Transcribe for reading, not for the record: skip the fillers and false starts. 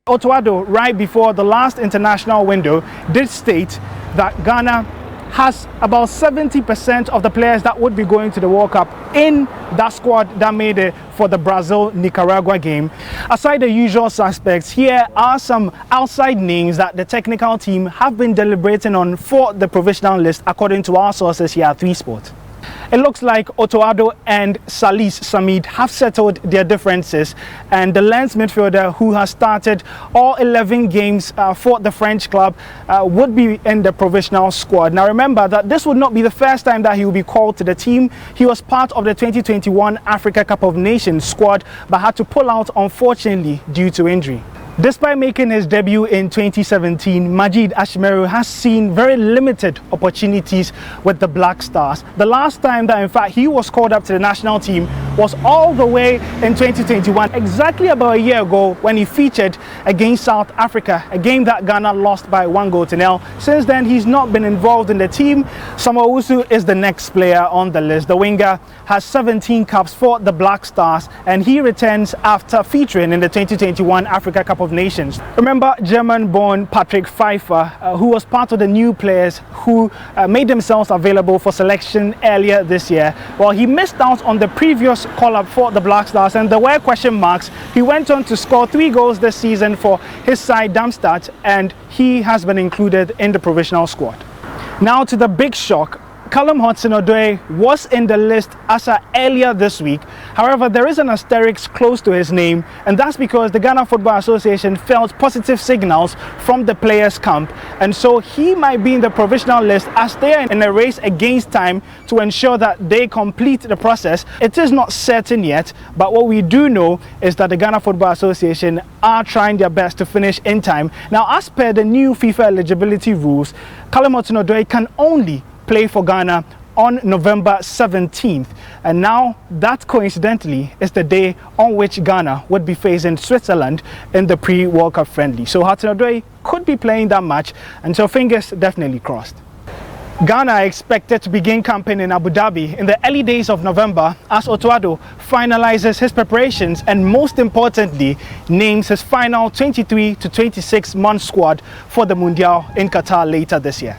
Otoado, right before the last international window, did state that Ghana has about 70% of the players that would be going to the World Cup in that squad that made it for the Brazil-Nicaragua game. Aside the usual suspects, here are some outside names that the technical team have been deliberating on for the provisional list, according to our sources here at 3 Sport. It looks like Otoado and Salis Samid have settled their differences, and the Lens midfielder, who has started all 11 games for the French club, would be in the provisional squad. Now remember that this would not be the first time that he will be called to the team. He was part of the 2021 Africa Cup of Nations squad but had to pull out, unfortunately, due to injury. Despite making his debut in 2017, Majid Ashmeru has seen very limited opportunities with the Black Stars. The last time that, in fact, he was called up to the national team was all the way in 2021, exactly about a year ago, when he featured against South Africa, a game that Ghana lost by 1-0. Since then, he's not been involved in the team. Samuel Owusu is the next player on the list. The winger has 17 caps for the Black Stars, and he returns after featuring in the 2021 Africa Cup of Nations. Remember German-born Patrick Pfeiffer, who was part of the new players who made themselves available for selection earlier this year. Well, he missed out on the previous call-up for the Black Stars, and there were question marks. He went on to score 3 goals this season for his side Darmstadt, and he has been included in the provisional squad. Now to the big shock. Callum Hudson-Odoi was in the list as earlier this week. However, there is an asterisk close to his name, and that's because the Ghana Football Association felt positive signals from the players' camp, and so he might be in the provisional list as they are in a race against time to ensure that they complete the process. It is not certain yet, but what we do know is that the Ghana Football Association are trying their best to finish in time. Now, as per the new FIFA eligibility rules, Callum Hudson-Odoi can only play for Ghana on November 17th, and now that coincidentally is the day on which Ghana would be facing Switzerland in the pre-World Cup friendly. So Hudson-Odoi could be playing that match, and so fingers definitely crossed. Ghana are expected to begin campaign in Abu Dhabi in the early days of November as Otoado finalizes his preparations and, most importantly, names his final 23 to 26 month squad for the Mundial in Qatar later this year.